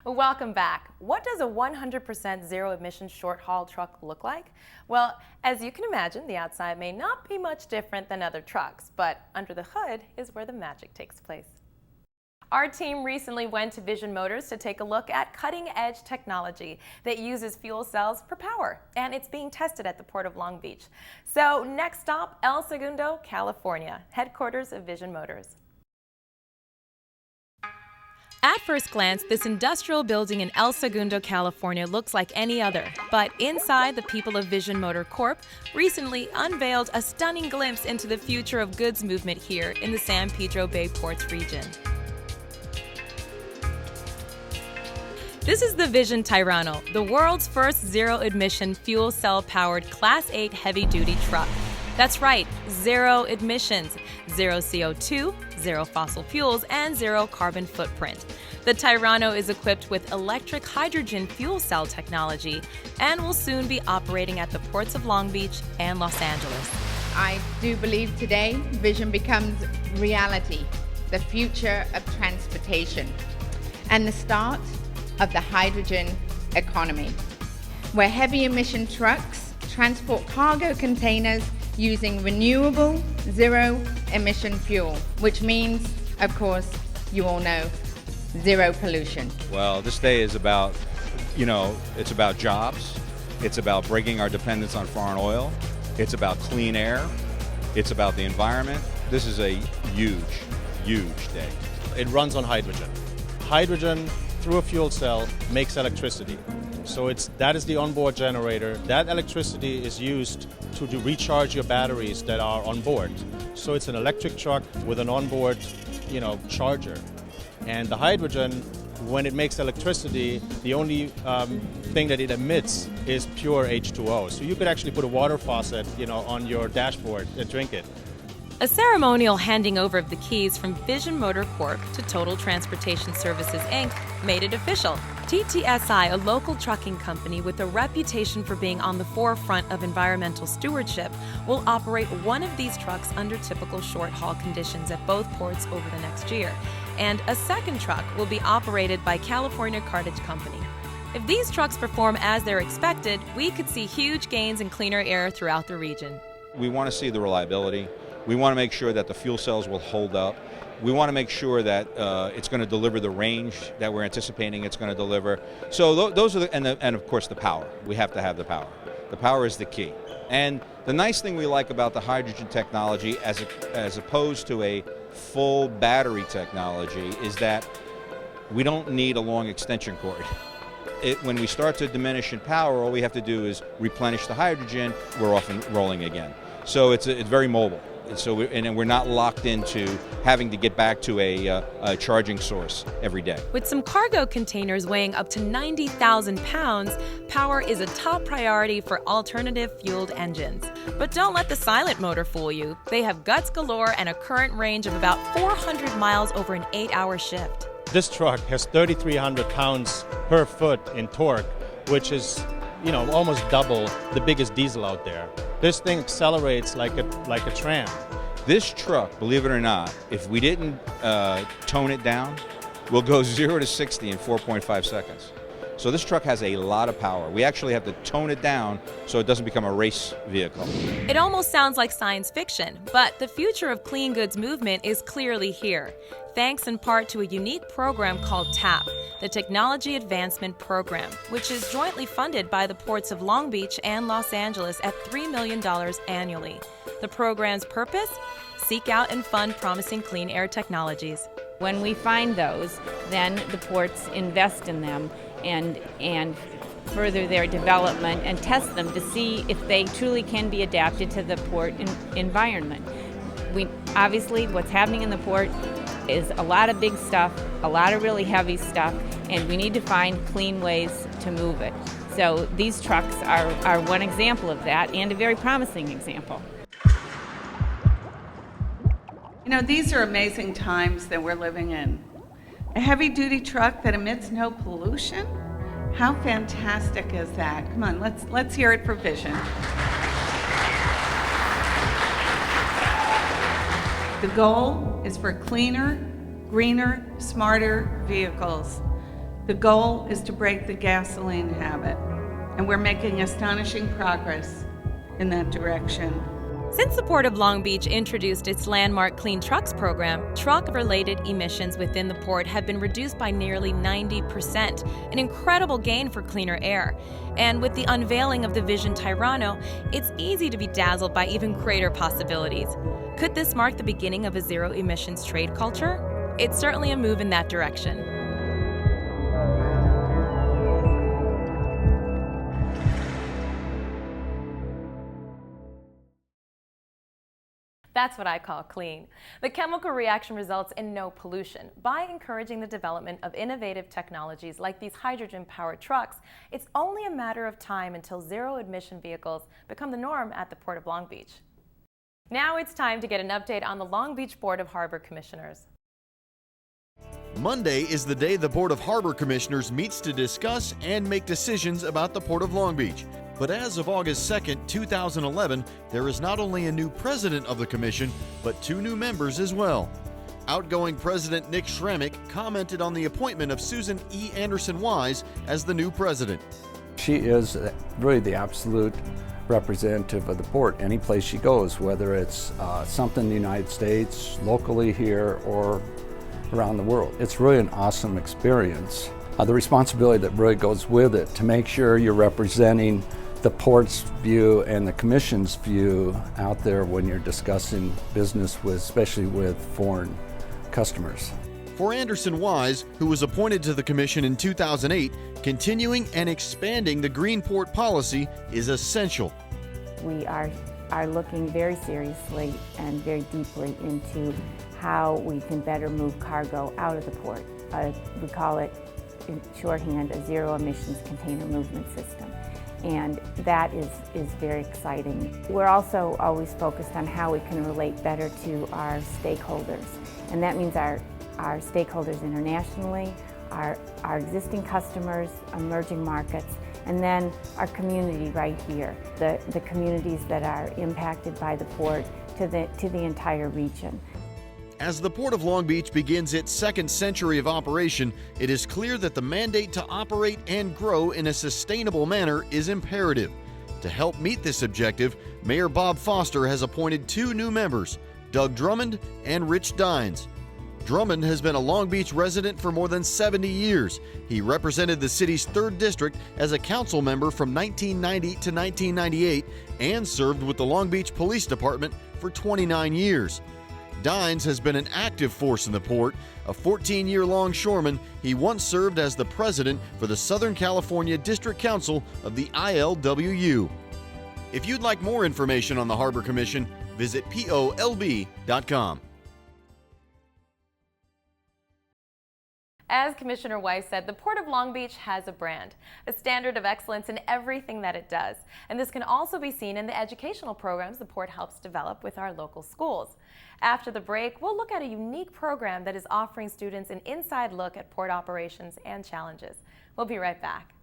Welcome back. What does a 100% zero-emission short-haul truck look like? Well, as you can imagine, the outside may not be much different than other trucks, but under the hood is where the magic takes place. Our team recently went to Vision Motors to take a look at cutting-edge technology that uses fuel cells for power, and it's being tested at the Port of Long Beach. So next stop, El Segundo, California, headquarters of Vision Motors. At first glance, this industrial building in El Segundo, California looks like any other. But inside, the people of Vision Motor Corp recently unveiled a stunning glimpse into the future of goods movement here in the San Pedro Bay Ports region. This is the Vision Tirano, the world's first zero-emission fuel cell-powered Class 8 heavy-duty truck. That's right, zero emissions, zero CO2, zero fossil fuels, and zero carbon footprint. The Tirano is equipped with electric hydrogen fuel cell technology and will soon be operating at the ports of Long Beach and Los Angeles. I do believe today Vision becomes reality, the future of transportation, and the start of the hydrogen economy, where heavy emission trucks transport cargo containers using renewable zero-emission fuel, which means, of course, you all know, zero pollution. Well, this day is about, it's about jobs. It's about breaking our dependence on foreign oil. It's about clean air. It's about the environment. This is a huge, huge day. It runs on hydrogen. Hydrogen through a fuel cell makes electricity. So that is the onboard generator. That electricity is used to recharge your batteries that are on board. So it's an electric truck with an onboard, charger. And the hydrogen, when it makes electricity, the only thing that it emits is pure H2O. So you could actually put a water faucet, on your dashboard and drink it. A ceremonial handing over of the keys from Vision Motor Corp to Total Transportation Services, Inc. made it official. TTSI, a local trucking company with a reputation for being on the forefront of environmental stewardship, will operate one of these trucks under typical short-haul conditions at both ports over the next year. And a second truck will be operated by California Cartage Company. If these trucks perform as they're expected, we could see huge gains in cleaner air throughout the region. We want to see the reliability. We want to make sure that the fuel cells will hold up. We want to make sure that it's going to deliver the range that we're anticipating it's going to deliver. So those are and of course the power. We have to have the power. The power is the key. And the nice thing we like about the hydrogen technology as opposed to a full battery technology is that we don't need a long extension cord. When we start to diminish in power, all we have to do is replenish the hydrogen, we're off and rolling again. So it's very mobile. So we're not locked into having to get back to a charging source every day. With some cargo containers weighing up to 90,000 pounds, power is a top priority for alternative fueled engines. But don't let the silent motor fool you. They have guts galore and a current range of about 400 miles over an 8-hour shift. This truck has 3,300 pounds per foot in torque, which is almost double the biggest diesel out there. This thing accelerates like a tram. This truck, believe it or not, if we didn't tone it down, will go 0 to 60 in 4.5 seconds. So this truck has a lot of power. We actually have to tone it down so it doesn't become a race vehicle. It almost sounds like science fiction, but the future of clean goods movement is clearly here, thanks in part to a unique program called TAP, the Technology Advancement Program, which is jointly funded by the ports of Long Beach and Los Angeles at $3 million annually. The program's purpose? Seek out and fund promising clean air technologies. When we find those, then the ports invest in them and further their development and test them to see if they truly can be adapted to the port environment. Obviously, what's happening in the port is a lot of big stuff, a lot of really heavy stuff, and we need to find clean ways to move it. So these trucks are one example of that, and a very promising example. These are amazing times that we're living in. A heavy-duty truck that emits no pollution? How fantastic is that? Come on, let's hear it for Vision. The goal is for cleaner, greener, smarter vehicles. The goal is to break the gasoline habit, and we're making astonishing progress in that direction. Since the Port of Long Beach introduced its landmark Clean Trucks program, truck-related emissions within the port have been reduced by nearly 90%, an incredible gain for cleaner air. And with the unveiling of the Vision Tirano, it's easy to be dazzled by even greater possibilities. Could this mark the beginning of a zero-emissions trade culture? It's certainly a move in that direction. That's what I call clean. The chemical reaction results in no pollution. By encouraging the development of innovative technologies like these hydrogen-powered trucks, it's only a matter of time until zero-emission vehicles become the norm at the Port of Long Beach. Now it's time to get an update on the Long Beach Board of Harbor Commissioners. Monday is the day the Board of Harbor Commissioners meets to discuss and make decisions about the Port of Long Beach. But as of August 2nd, 2011, there is not only a new president of the commission, but 2 new members as well. Outgoing President Nick Schrammick commented on the appointment of Susan E. Anderson-Wise as the new president. She is really the absolute representative of the port any place she goes, whether it's something in the United States, locally here, or around the world. It's really an awesome experience. The responsibility that really goes with it to make sure you're representing the port's view and the commission's view out there when you're discussing business with, especially with foreign customers. For Anderson-Wise, who was appointed to the commission in 2008, continuing and expanding the Green Port policy is essential. We are looking very seriously and very deeply into how we can better move cargo out of the port. We call it, in shorthand, a zero emissions container movement system. And that is very exciting. We're also always focused on how we can relate better to our stakeholders. And that means our stakeholders internationally, our existing customers, emerging markets, and then our community right here, the communities that are impacted by the port to the entire region. As the Port of Long Beach begins its 2nd century of operation, it is clear that the mandate to operate and grow in a sustainable manner is imperative. To help meet this objective, Mayor Bob Foster has appointed 2 new members, Doug Drummond and Rich Dines. Drummond has been a Long Beach resident for more than 70 years. He represented the city's 3rd district as a council member from 1990 to 1998 and served with the Long Beach Police Department for 29 years. Dines has been an active force in the port. A 14-year-long shoreman, he once served as the president for the Southern California District Council of the ILWU. If you'd like more information on the Harbor Commission, visit polb.com. As Commissioner Weiss said, the Port of Long Beach has a brand, a standard of excellence in everything that it does. And this can also be seen in the educational programs the port helps develop with our local schools. After the break, we'll look at a unique program that is offering students an inside look at port operations and challenges. We'll be right back.